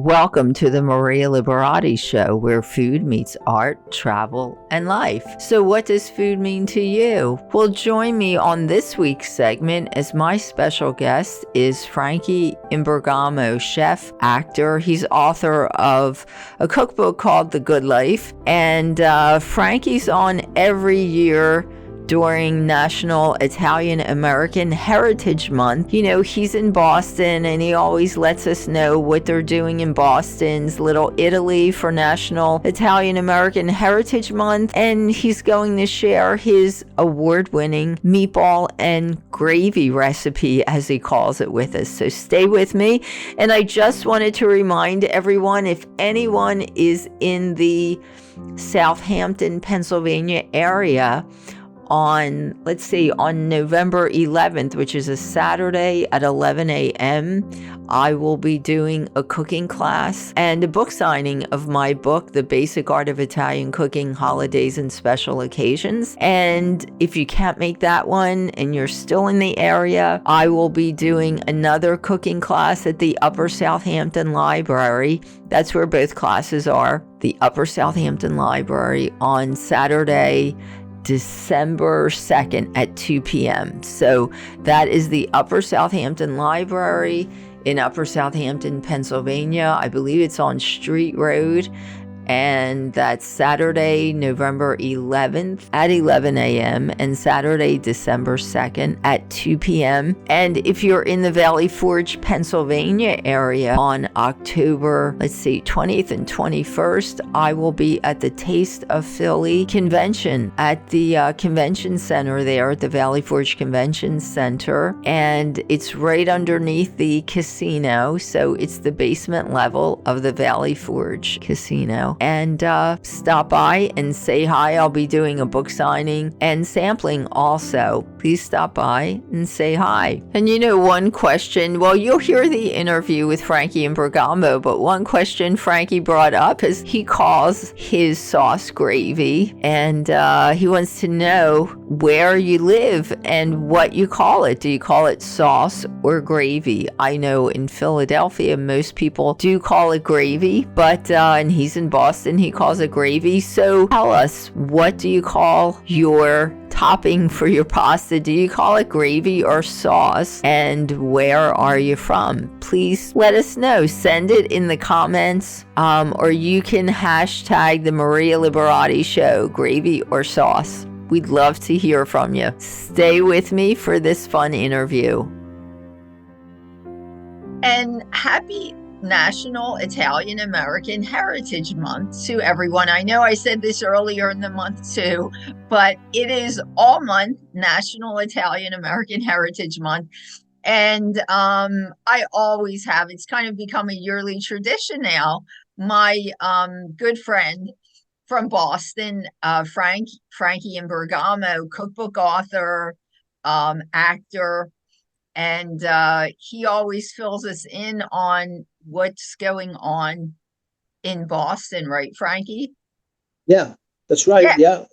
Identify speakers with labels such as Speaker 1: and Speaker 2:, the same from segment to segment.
Speaker 1: Welcome to the Maria Liberati Show, where food meets art, travel, and life. So what does food mean to you? Well, join me on this week's segment as my special guest is Frankie Imbergamo, chef, actor. He's author of a cookbook called The Good Life. And Frankie's on every year during National Italian American Heritage Month. You know, he's in Boston and he always lets us know what they're doing in Boston's Little Italy for National Italian American Heritage Month. And he's going to share his award-winning meatball and gravy recipe, as he calls it, with us. So stay with me. And I just wanted to remind everyone, if anyone is in the Southampton, Pennsylvania area, on November 11th, which is a Saturday at 11 a.m., I will be doing a cooking class and a book signing of my book, The Basic Art of Italian Cooking, Holidays and Special Occasions. And if you can't make that one and you're still in the area, I will be doing another cooking class at the Upper Southampton Library. That's where both classes are, the Upper Southampton Library, on Saturday, December 2nd at 2 p.m. So that is the Upper Southampton Library in Upper Southampton, Pennsylvania. I believe it's on Street Road. And that's Saturday, November 11th at 11 a.m. and Saturday, December 2nd at 2 p.m. And if you're in the Valley Forge, Pennsylvania area on October, 20th and 21st, I will be at the Taste of Philly convention at the convention center there at the Valley Forge Convention Center. And it's right underneath the casino. So it's the basement level of the Valley Forge Casino. And stop by and say hi. I'll be doing a book signing and sampling also. Please stop by and say hi. And you know, one question, well, you'll hear the interview with Frankie Imbergamo, but one question Frankie brought up is he calls his sauce gravy, and he wants to know where you live and what you call it. Do you call it sauce or gravy? I know in Philadelphia, most people do call it gravy, but and he's in Boston, he calls it gravy. So tell us, what do you call your topping for your pasta? Do you call it gravy or sauce? And where are you from? Please let us know. Send it in the comments, or you can hashtag the Maria Liberati Show, gravy or sauce. We'd love to hear from you. Stay with me for this fun interview. And happy National Italian American Heritage Month to everyone. I know I said this earlier in the month too, but it is all month National Italian American Heritage Month. And I always have, it's kind of become a yearly tradition now. My good friend from Boston, Frankie Imbergamo, cookbook author, actor, and he always fills us in on what's going on in Boston, right, Frankie?
Speaker 2: Yeah, that's right. Yeah.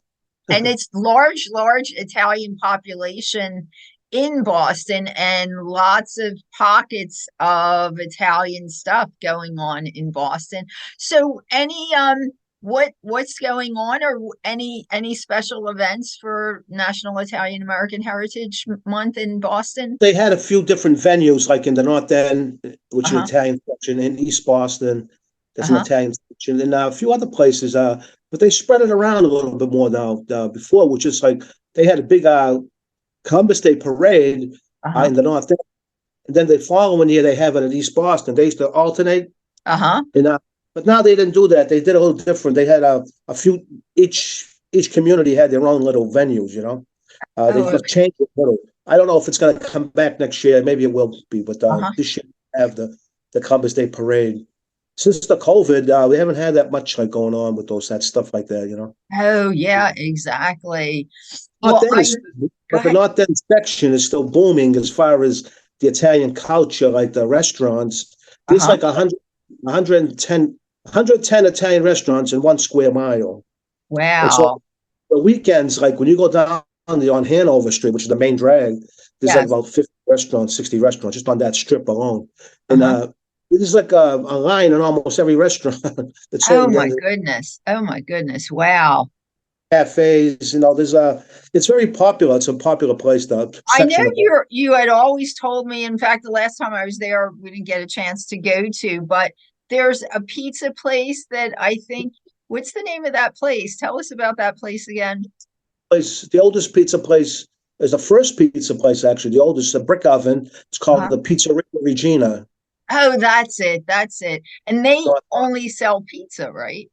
Speaker 1: And it's large Italian population in Boston and lots of pockets of Italian stuff going on in Boston. So any what's going on, or any special events for National Italian American Heritage Month in Boston?
Speaker 2: They had a few different venues, like in the North End, which is an Italian section, in East Boston, there's an Italian section, and a few other places. But they spread it around a little bit more now. Before, which is like they had a big Columbus Day parade in the North End, and then the following year they have it in East Boston. They used to alternate. And but now they didn't do that. They did a little different. They had a few, each community had their own little venues, you know. They just changed it a little. I don't know if it's going to come back next year. Maybe it will be, but this year we have the Columbus Day parade. Since the COVID, we haven't had that much like going on with that stuff like that, you know.
Speaker 1: Oh yeah, exactly.
Speaker 2: But the North End section is still booming as far as the Italian culture, like the restaurants. There's like 110 Italian restaurants in 1 square mile.
Speaker 1: Wow.
Speaker 2: So the weekends, like when you go down on Hanover Street, which is the main drag, there's like about 50 restaurants, 60 restaurants just on that strip alone. And There's like a line in almost every restaurant. That's
Speaker 1: Oh
Speaker 2: it.
Speaker 1: my goodness. Oh my goodness. Wow.
Speaker 2: Cafes, there's it's very popular. It's a popular place, the
Speaker 1: I know
Speaker 2: section of it.
Speaker 1: you had always told me, in fact, the last time I was there, we didn't get a chance to go to, but there's a pizza place that I think, what's the name of that place? Tell us about that place again.
Speaker 2: The oldest pizza place is the first pizza place, actually. The oldest, a brick oven. It's called
Speaker 1: Uh-huh.
Speaker 2: the Pizzeria Regina.
Speaker 1: Oh, that's it. That's it. And they
Speaker 2: So
Speaker 1: only sell pizza, right?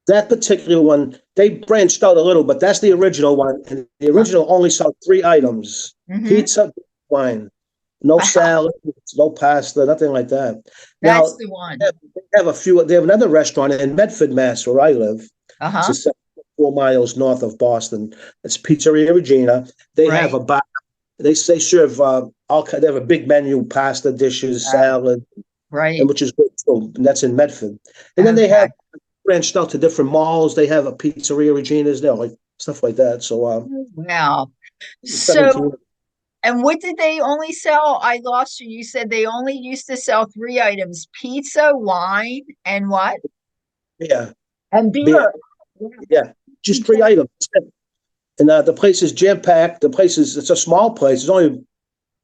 Speaker 2: that particular one, they branched out a little, but that's the original one. And the
Speaker 1: Uh,
Speaker 2: original only sold three items:
Speaker 1: mm-hmm.
Speaker 2: pizza, wine, no
Speaker 1: Wow,
Speaker 2: salad, no pasta, nothing like that.
Speaker 1: that's
Speaker 2: Now,
Speaker 1: the one.
Speaker 2: they have a few. They have another restaurant in Medford, Mass, where I live. It's
Speaker 1: Uh-huh.
Speaker 2: just 4 miles north of Boston. It's Pizzeria Regina. They have
Speaker 1: Right.
Speaker 2: a bar. They serve they have a big menu: pasta dishes,
Speaker 1: Oh,
Speaker 2: salad, and
Speaker 1: right.
Speaker 2: which is good too. And that's in Medford. And then they
Speaker 1: Okay.
Speaker 2: have branched out to different malls. They have a Pizzeria Regina's there, like stuff like that. So
Speaker 1: Wow. So,
Speaker 2: 17.
Speaker 1: and what did they only sell? I lost you. You said they only used to sell three items: pizza, wine, and what?
Speaker 2: Yeah,
Speaker 1: And
Speaker 2: beer.
Speaker 1: beer.
Speaker 2: Yeah, just three items. And the place is jam packed. It's a small place. It's only,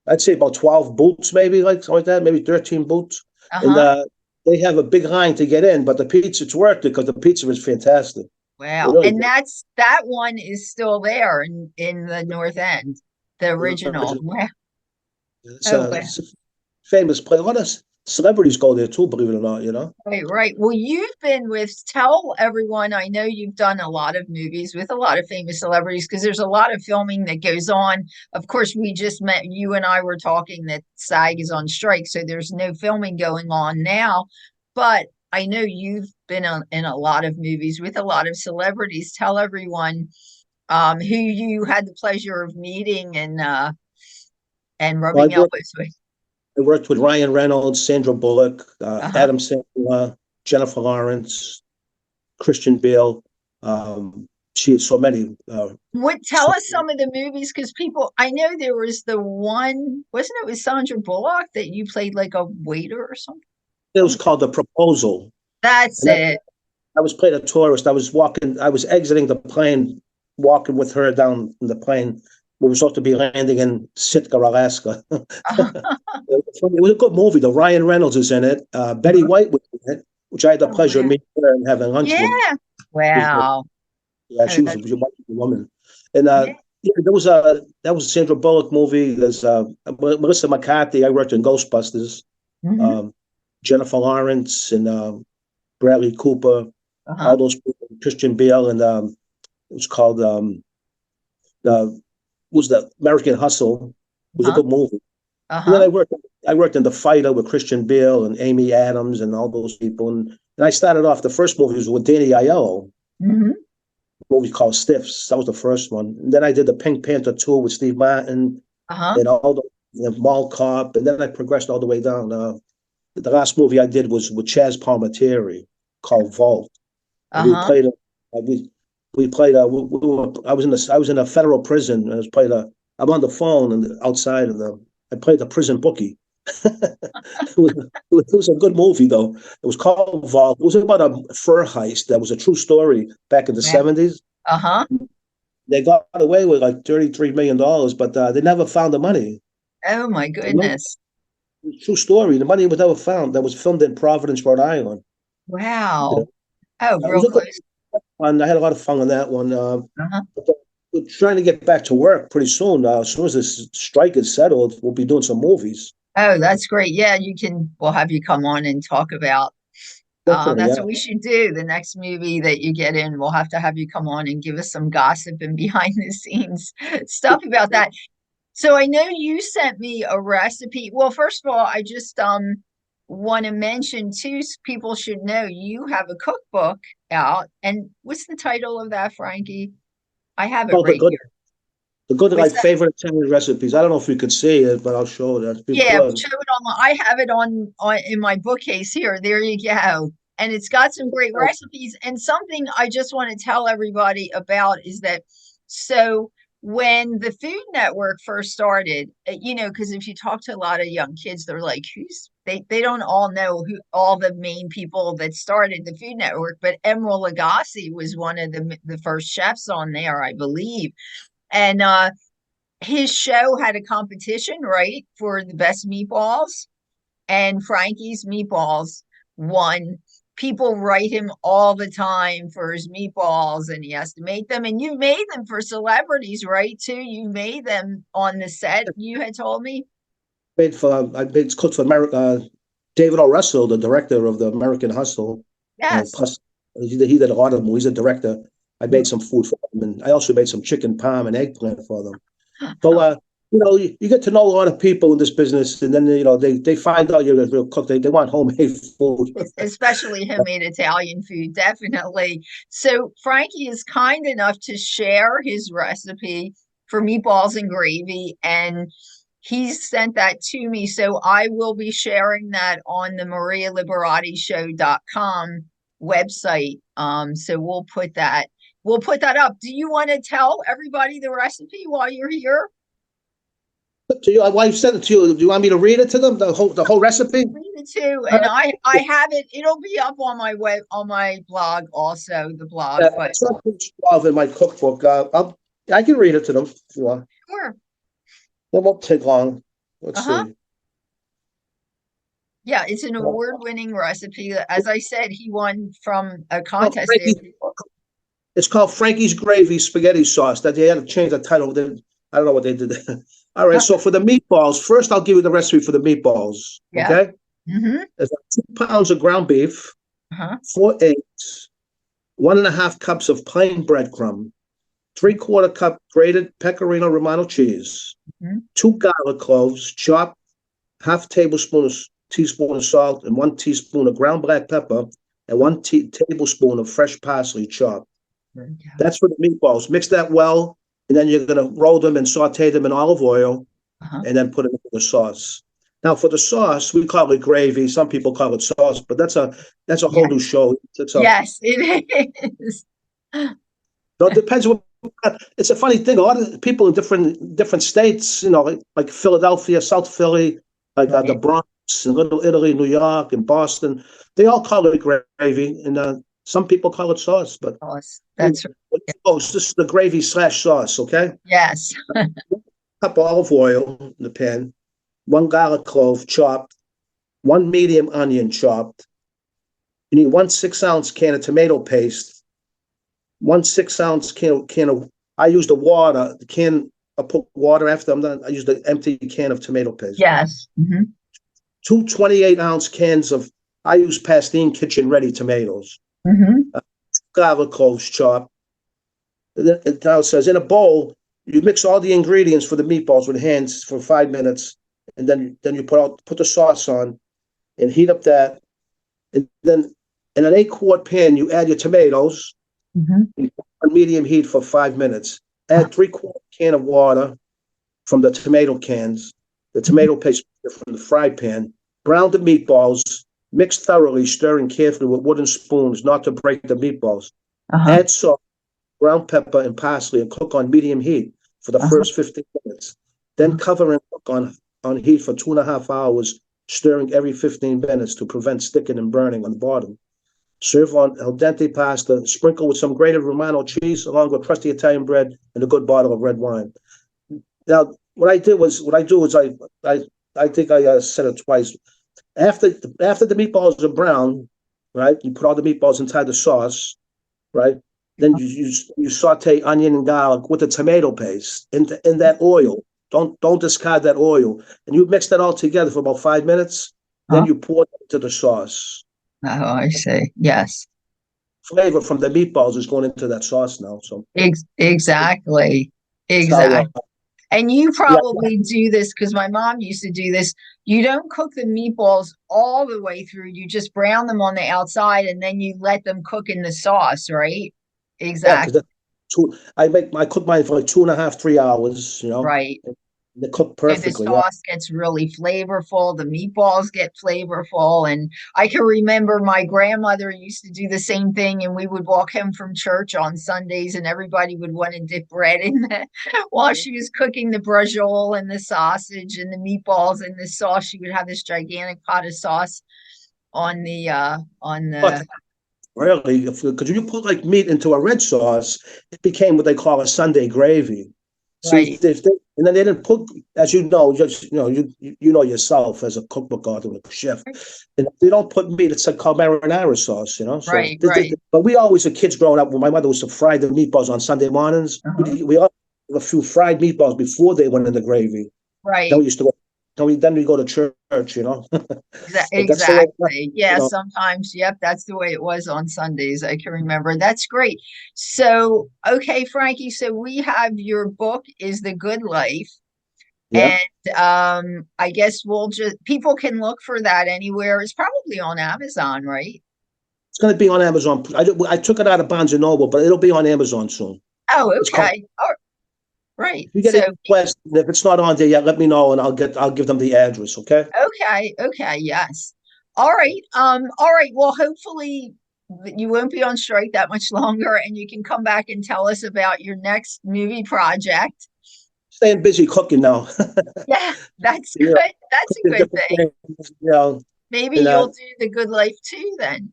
Speaker 2: I'd say, about 12 booths, maybe, like something like that, maybe 13 booths. And
Speaker 1: Uh-huh.
Speaker 2: they have a big line to get in, but the pizza, it's worth it because the pizza is fantastic. It
Speaker 1: Wow.
Speaker 2: really
Speaker 1: And that one is still there in the North End, the original.
Speaker 2: is.
Speaker 1: Wow.
Speaker 2: It's
Speaker 1: Oh,
Speaker 2: a,
Speaker 1: wow.
Speaker 2: it's a famous place. A lot of celebrities go there too, believe it or not.
Speaker 1: Right, right. Well, you've been with, tell everyone, I know you've done a lot of movies with a lot of famous celebrities because there's a lot of filming that goes on. Of course, we just met, you and I were talking that SAG is on strike, so there's no filming going on now. But I know you've been in a lot of movies with a lot of celebrities. Tell everyone who you had the pleasure of meeting and
Speaker 2: Well,
Speaker 1: rubbing elbows with.
Speaker 2: I worked with Ryan Reynolds, Sandra Bullock,
Speaker 1: Uh-huh.
Speaker 2: Adam Sandler, Jennifer Lawrence, Christian Bale. She had so many.
Speaker 1: What tell
Speaker 2: So
Speaker 1: us some of the movies because people I know there was the one wasn't it with Sandra Bullock that you played like a waiter or something?
Speaker 2: it was
Speaker 1: Something.
Speaker 2: called The Proposal.
Speaker 1: That's
Speaker 2: And
Speaker 1: it.
Speaker 2: I was playing a tourist. I was exiting the plane, walking with her down the plane. We were supposed to be landing in Sitka, Alaska. It was a good movie, though. Ryan Reynolds is in it. Betty White was in it, which I had the
Speaker 1: Oh
Speaker 2: pleasure of
Speaker 1: wow.
Speaker 2: meeting her and having lunch with.
Speaker 1: Yeah. Wow.
Speaker 2: Yeah,
Speaker 1: Oh,
Speaker 2: she
Speaker 1: that's
Speaker 2: was a wonderful woman. And
Speaker 1: yeah.
Speaker 2: yeah, there was a that was a Sandra Bullock movie. There's Melissa McCarthy. I worked in Ghostbusters.
Speaker 1: Mm-hmm.
Speaker 2: Um, Jennifer Lawrence and Bradley Cooper.
Speaker 1: Uh-huh.
Speaker 2: All those people. Christian Bale and it was called uh, was the American Hustle. It was a
Speaker 1: Uh-huh.
Speaker 2: good movie. And then
Speaker 1: Uh-huh.
Speaker 2: I worked in The Fighter with Christian Bale and Amy Adams and all those people. And I started off, the first movie was with Danny Aiello,
Speaker 1: Mm-hmm.
Speaker 2: a movie called Stiffs. That was the first one. And then I did the Pink Panther tour with Steve martin
Speaker 1: Uh-huh.
Speaker 2: and all Mall Cop. And then I progressed all the way down. The last movie I did was with Chaz Palminteri called Vault. And
Speaker 1: Uh-huh.
Speaker 2: we played I was in a federal prison and I was played I'm on the phone and outside of the I played the prison bookie. It was a good movie though. It was called Vault. It was about a fur heist that was a true story back in the
Speaker 1: Yeah.
Speaker 2: 70s.
Speaker 1: Uh-huh.
Speaker 2: They got away with like $33 million, but they never found the money.
Speaker 1: Oh my goodness.
Speaker 2: True story. The money was never found. That was filmed in Providence, Rhode Island.
Speaker 1: Wow. Oh,
Speaker 2: It
Speaker 1: real
Speaker 2: was a good
Speaker 1: close.
Speaker 2: one. I had a lot of fun on that one.
Speaker 1: Uh-huh.
Speaker 2: But we're trying to get back to work pretty soon. As soon as this strike is settled, we'll be doing some movies.
Speaker 1: Oh, that's great. Yeah, we'll have you come on and talk about
Speaker 2: Definitely,
Speaker 1: that's
Speaker 2: yeah.
Speaker 1: what we should do. The next movie that you get in, we'll have you come on and give us some gossip and behind the scenes stuff about that. So I know you sent me a recipe. Well, first of all, I just want to mention too, people should know you have a cookbook out. And what's the title of that, Frankie? I have it
Speaker 2: Oh,
Speaker 1: right here.
Speaker 2: the good
Speaker 1: What's
Speaker 2: like
Speaker 1: that?
Speaker 2: favorite Italian recipes. I don't know if you could see it, but I'll show it. It'd be
Speaker 1: Yeah,
Speaker 2: good.
Speaker 1: show it on. I have it on in my bookcase here. There you go. And it's got some great recipes. And something I just want to tell everybody about is that so when the Food Network first started, because if you talk to a lot of young kids, they're like, they don't all know who all the main people that started the Food Network, but Emeril Lagasse was one of the first chefs on there, I believe. And his show had a competition, right, for the best meatballs, and Frankie's Meatballs won. People write him all the time for his meatballs, and he has to make them. And you made them for celebrities, right? Too. You made them on the set. You had told me.
Speaker 2: I made cooked for David O. Russell, the director of the American Hustle.
Speaker 1: Yes.
Speaker 2: Plus, he did a lot of them. He's a director. I made some food for them, and I also made some chicken parm and eggplant for them. So, you get to know a lot of people in this business, and then they find out you're a real cook. They want homemade food,
Speaker 1: especially homemade Italian food, definitely. So Frankie is kind enough to share his recipe for meatballs and gravy, and he sent that to me. So I will be sharing that on the marialiberati.show.com website. So we'll put that up. Do you want to tell everybody the recipe while you're here?
Speaker 2: To you, I sent it to you. Do you want me to read it to them? The whole recipe?
Speaker 1: Read it too, and I have it. It'll be up on my blog also. The blog, but
Speaker 2: it's not page 12 in my cookbook. I can read it to them if you want.
Speaker 1: Sure.
Speaker 2: It won't take long. Let's see.
Speaker 1: Yeah, it's an award-winning recipe. As I said, he won from a contest.
Speaker 2: It's called Frankie's Gravy Spaghetti Sauce. That they had to change the title. I don't know what they did. All right. So for the meatballs, first I'll give you the recipe for the meatballs.
Speaker 1: Yeah.
Speaker 2: Okay.
Speaker 1: Mm-hmm.
Speaker 2: There's 2 pounds of ground beef, 4 eggs, 1.5 cups of plain breadcrumb, 3/4 cup grated Pecorino Romano cheese, 2 garlic cloves, chopped, half teaspoon of salt, and 1 teaspoon of ground black pepper, and 1 tablespoon of fresh parsley chopped. That's for the meatballs. Mix that well, and then you're going to roll them and saute them in olive oil, and then put it into the sauce. Now, for the sauce, we call it gravy. Some people call it sauce, but that's a whole new show.
Speaker 1: Yes, it is.
Speaker 2: So it depends what. It's a funny thing. A lot of people in different states, like Philadelphia, South Philly, like the Bronx, and Little Italy, New York, and Boston, they all call it gravy, and some people call it sauce. But
Speaker 1: that's
Speaker 2: this is the gravy / sauce. Okay.
Speaker 1: Yes.
Speaker 2: Cup of olive oil in the pan, 1 garlic clove chopped, 1 medium onion chopped. You need 1 6-ounce can of tomato paste, 1 6-ounce can of. I use the water. The can. I put water after I'm done. I use the empty can of tomato paste.
Speaker 1: Yes.
Speaker 2: 2 28-ounce cans of. I use Pastine Kitchen Ready tomatoes. Garlic cloves chopped. Now it says in a bowl. You mix all the ingredients for the meatballs with hands for 5 minutes, and then you put the sauce on, and heat up that, and then in an 8-quart pan you add your tomatoes, on medium heat for 5 minutes. Add 3/4 can of water from the tomato cans, the tomato paste from the fry pan. Brown the meatballs, mix thoroughly, stirring carefully with wooden spoons not to break the meatballs. Add salt, ground pepper, and parsley, and cook on medium heat for the first 15 minutes. Then cover and cook on heat for 2.5 hours, stirring every 15 minutes to prevent sticking and burning on the bottom. Serve on al dente pasta, sprinkle with some grated Romano cheese, along with crusty Italian bread and a good bottle of red wine. Now, what I do is I think I said it twice. After the meatballs are brown, right? You put all the meatballs inside the sauce, right? Then you saute onion and garlic with the tomato paste in that oil. Don't discard that oil, and you mix that all together for about 5 minutes. Then you pour it into the sauce.
Speaker 1: Oh, I see. Yes.
Speaker 2: Flavor from the meatballs is going into that sauce now. So
Speaker 1: exactly. And you probably do this because my mom used to do this. You don't cook the meatballs all the way through. You just brown them on the outside, and then you let them cook in the sauce, right? Exactly.
Speaker 2: I cook mine for like 2.5, 3 hours.
Speaker 1: Right.
Speaker 2: They cook
Speaker 1: So the
Speaker 2: perfectly. Yeah.
Speaker 1: sauce gets really flavorful. The meatballs get flavorful. And I can remember my grandmother used to do the same thing. And we would walk home from church on Sundays, and everybody would want to dip bread in that while she was cooking the braciole and the sausage and the meatballs and the sauce. She would have this gigantic pot of sauce on
Speaker 2: But
Speaker 1: the
Speaker 2: really, because you put like meat into a red sauce, it became what they call a Sunday gravy. See,
Speaker 1: right,
Speaker 2: if they, and then they didn't put, as you know, just you know yourself as a cookbook author, a chef, and they don't put meat. It's like called marinara sauce, So,
Speaker 1: right.
Speaker 2: but we always, the kids growing up, when my mother was to fry the meatballs on Sunday mornings,
Speaker 1: Uh-huh.
Speaker 2: we all a few fried meatballs before they went in the gravy. Then
Speaker 1: Right.
Speaker 2: we used to, then we go to church. But that's the way,
Speaker 1: Exactly. Yeah, sometimes, yep, that's the way it was on Sundays. I can remember. That's great. So, okay, Frankie, so we have your book is The Good Life.
Speaker 2: Yeah.
Speaker 1: And I guess we'll just people can look for that anywhere. It's probably on Amazon, right?
Speaker 2: It's going to be on Amazon. I took it out of Barnes and Noble, but it'll be on Amazon soon.
Speaker 1: Oh,
Speaker 2: It's called.
Speaker 1: okay. Oh, right.
Speaker 2: If you get
Speaker 1: So,
Speaker 2: any requests, if it's not on there yet, let me know, and I'll give them the address. Okay.
Speaker 1: okay, yes. All right. Well, hopefully you won't be on strike that much longer and you can come back and tell us about your next movie project.
Speaker 2: Staying busy cooking now.
Speaker 1: Yeah, that's
Speaker 2: Yeah,
Speaker 1: good. That's a
Speaker 2: cooking
Speaker 1: good
Speaker 2: different
Speaker 1: thing.
Speaker 2: things. You know,
Speaker 1: Maybe
Speaker 2: and
Speaker 1: you'll do The Good Life too then,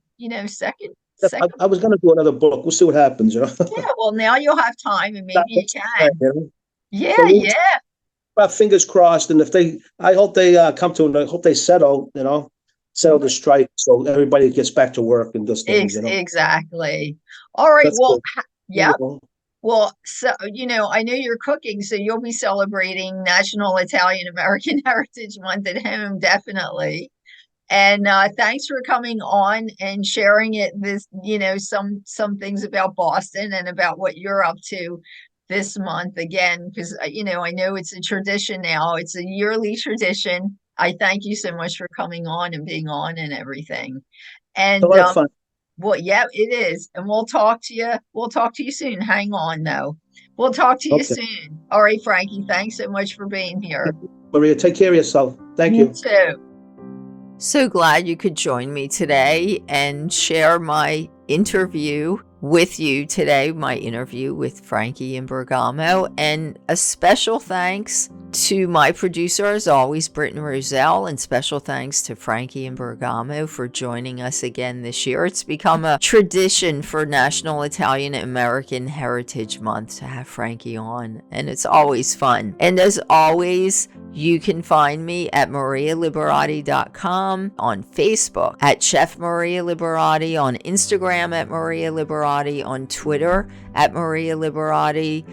Speaker 1: second.
Speaker 2: I was going to do another book. We'll see what happens.
Speaker 1: Yeah, well, now you'll have time and maybe you
Speaker 2: Right,
Speaker 1: can.
Speaker 2: So
Speaker 1: Yeah,
Speaker 2: we'll
Speaker 1: yeah.
Speaker 2: fingers crossed, and if I hope they come to, I hope they settle. Settle the strike, so everybody gets back to work and does things.
Speaker 1: Exactly. All right.
Speaker 2: That's
Speaker 1: Well,
Speaker 2: good.
Speaker 1: yep. Well, so, I know you're cooking, so you'll be celebrating National Italian American Heritage Month at home, definitely. And thanks for coming on and sharing some things about Boston and about what you're up to this month again, because I know it's a tradition now. It's a yearly tradition. I thank you so much for coming on and being on and everything.
Speaker 2: It's a
Speaker 1: And
Speaker 2: lot of fun.
Speaker 1: well, yeah, it is. And we'll talk to you. We'll talk to you soon. Hang on, though. We'll talk to you
Speaker 2: Okay.
Speaker 1: soon. All right, Frankie. Thanks so much for being here.
Speaker 2: Maria, take care of yourself. Thank
Speaker 1: You
Speaker 2: you.
Speaker 1: too.
Speaker 3: So glad you could join me today and share my interview with you today, my interview with Frankie Imbergamo. And a special thanks to my producer, as always, Britton Roselle, and special thanks to Frankie Imbergamo for joining us again this year. It's become a tradition for National Italian American Heritage Month to have Frankie on, and it's always fun. And as always, you can find me at marialiberati.com, on Facebook at Chef Maria Liberati, on Instagram at Maria Liberati, on Twitter at Maria Liberati,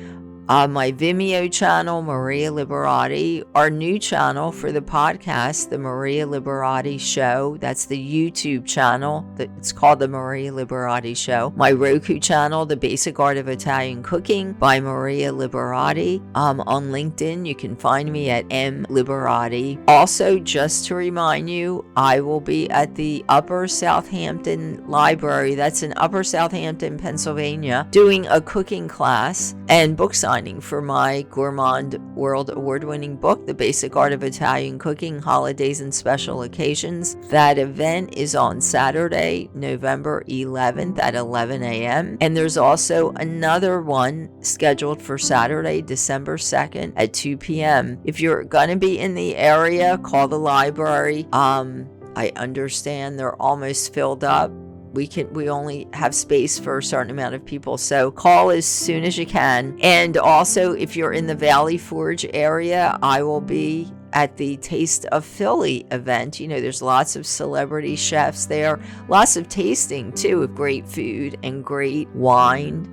Speaker 3: my Vimeo channel, Maria Liberati, our new channel for the podcast, The Maria Liberati Show. That's the YouTube channel. It's called The Maria Liberati Show. My Roku channel, The Basic Art of Italian Cooking by Maria Liberati. On LinkedIn, you can find me at M Liberati. Also, just to remind you, I will be at the Upper Southampton Library. That's in Upper Southampton, Pennsylvania, doing a cooking class and book signing for my Gourmand World Award-winning book, The Basic Art of Italian Cooking, Holidays and Special Occasions. That event is on Saturday, November 11th at 11 a.m. And there's also another one scheduled for Saturday, December 2nd at 2 p.m. If you're going to be in the area, call the library. I understand they're almost filled up. We only have space for a certain amount of people, so call as soon as you can. And also, if you're in the Valley Forge area, I will be at the Taste of Philly event. There's lots of celebrity chefs there, lots of tasting too of great food and great wine,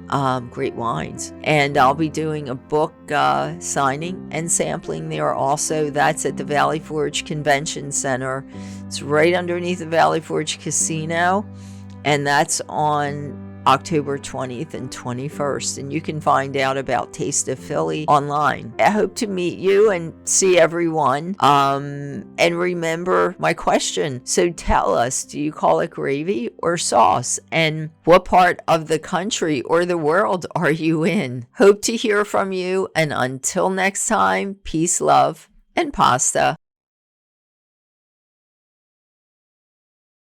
Speaker 3: great wines. And I'll be doing a book signing and sampling there also. That's at the Valley Forge Convention Center. It's right underneath the Valley Forge Casino. And that's on October 20th and 21st, and you can find out about Taste of Philly online. I hope to meet you and see everyone. And remember my question. So tell us, do you call it gravy or sauce? And what part of the country or the world are you in? Hope to hear from you. And until next time, peace, love, and pasta.